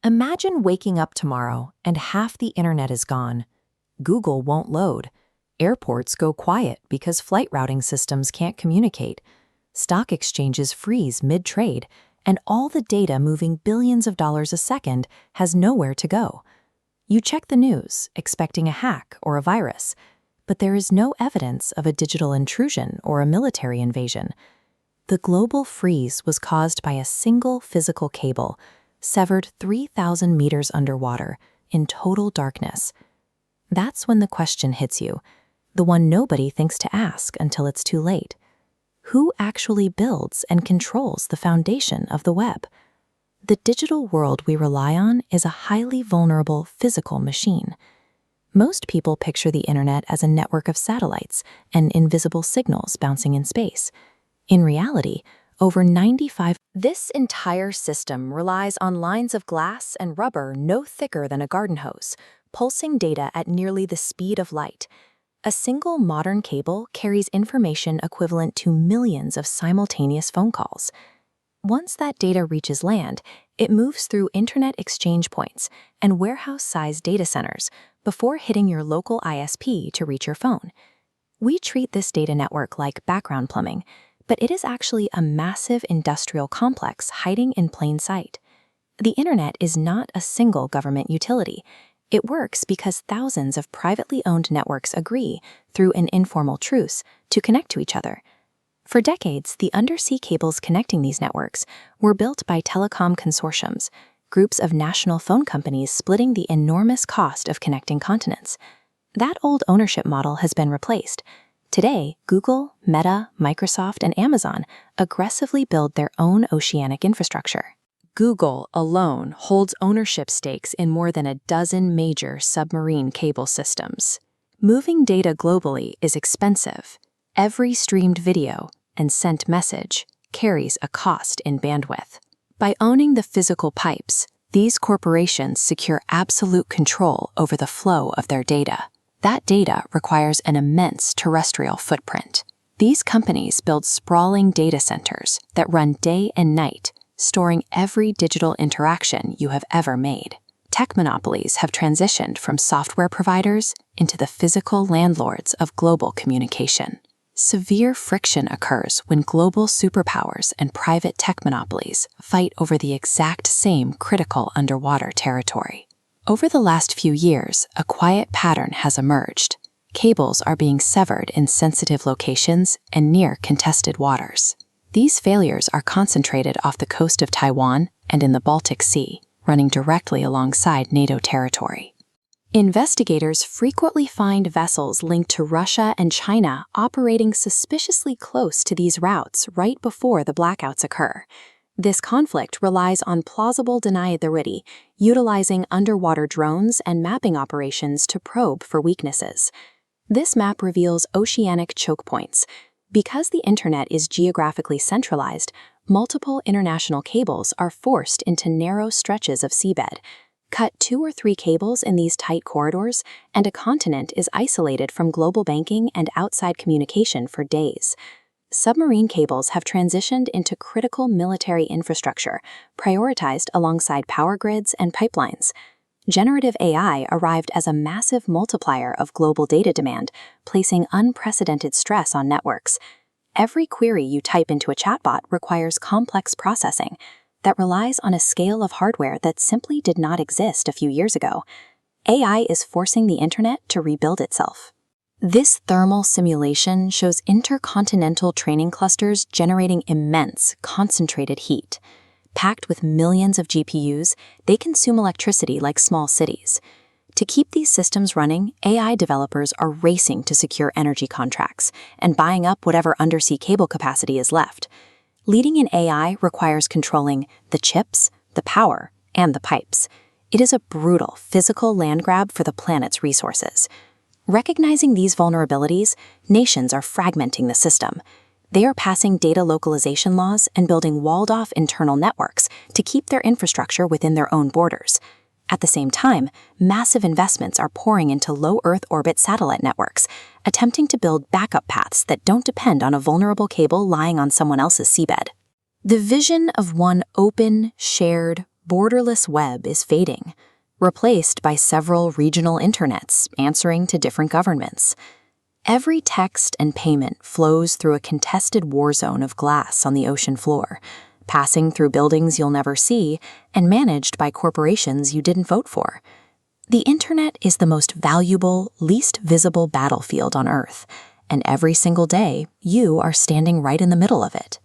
Imagine waking up tomorrow and half the internet is gone. Google won't load. Airports go quiet because flight routing systems can't communicate. Stock exchanges freeze mid-trade, and all the data moving billions of dollars a second has nowhere to go. You check the news, expecting a hack or a virus, but there is no evidence of a digital intrusion or a military invasion. The global freeze was caused by a single physical cable, severed 3,000 meters underwater, in total darkness. That's when the question hits you, the one nobody thinks to ask until it's too late. Who actually builds and controls the foundation of the web? The digital world we rely on is a highly vulnerable physical machine. Most people picture the internet as a network of satellites and invisible signals bouncing in space. In reality, over 95%. This entire system relies on lines of glass and rubber no thicker than a garden hose, pulsing data at nearly the speed of light. A single modern cable carries information equivalent to millions of simultaneous phone calls. Once that data reaches land, it moves through internet exchange points and warehouse-sized data centers before hitting your local ISP to reach your phone. We treat this data network like background plumbing, but it is actually a massive industrial complex hiding in plain sight. The internet is not a single government utility. It works because thousands of privately owned networks agree, through an informal truce, to connect to each other. For decades, the undersea cables connecting these networks were built by telecom consortiums, groups of national phone companies splitting the enormous cost of connecting continents. That old ownership model has been replaced. Today, Google, Meta, Microsoft, and Amazon aggressively build their own oceanic infrastructure. Google alone holds ownership stakes in more than a dozen major submarine cable systems. Moving data globally is expensive. Every streamed video and sent message carries a cost in bandwidth. By owning the physical pipes, these corporations secure absolute control over the flow of their data. That data requires an immense terrestrial footprint. These companies build sprawling data centers that run day and night, storing every digital interaction you have ever made. Tech monopolies have transitioned from software providers into the physical landlords of global communication. Severe friction occurs when global superpowers and private tech monopolies fight over the exact same critical underwater territory. Over the last few years, a quiet pattern has emerged. Cables are being severed in sensitive locations and near contested waters. These failures are concentrated off the coast of Taiwan and in the Baltic Sea, running directly alongside NATO territory. Investigators frequently find vessels linked to Russia and China operating suspiciously close to these routes right before the blackouts occur. This conflict relies on plausible deniability, utilizing underwater drones and mapping operations to probe for weaknesses. This map reveals oceanic choke points. Because the internet is geographically centralized, multiple international cables are forced into narrow stretches of seabed. Cut 2 or 3 cables in these tight corridors, and a continent is isolated from global banking and outside communication for days. Submarine cables have transitioned into critical military infrastructure, prioritized alongside power grids and pipelines. Generative AI arrived as a massive multiplier of global data demand, placing unprecedented stress on networks. Every query you type into a chatbot requires complex processing that relies on a scale of hardware that simply did not exist a few years ago. AI is forcing the internet to rebuild itself. This thermal simulation shows intercontinental training clusters generating immense, concentrated heat. Packed with millions of GPUs, they consume electricity like small cities. To keep these systems running, AI developers are racing to secure energy contracts and buying up whatever undersea cable capacity is left. Leading in AI requires controlling the chips, the power, and the pipes. It is a brutal, physical land grab for the planet's resources. Recognizing these vulnerabilities, nations are fragmenting the system. They are passing data localization laws and building walled-off internal networks to keep their infrastructure within their own borders. At the same time, massive investments are pouring into low Earth orbit satellite networks, attempting to build backup paths that don't depend on a vulnerable cable lying on someone else's seabed. The vision of one open, shared, borderless web is fading, replaced by several regional internets answering to different governments. Every text and payment flows through a contested war zone of glass on the ocean floor, passing through buildings you'll never see and managed by corporations you didn't vote for. The internet is the most valuable, least visible battlefield on Earth, and every single day, you are standing right in the middle of it.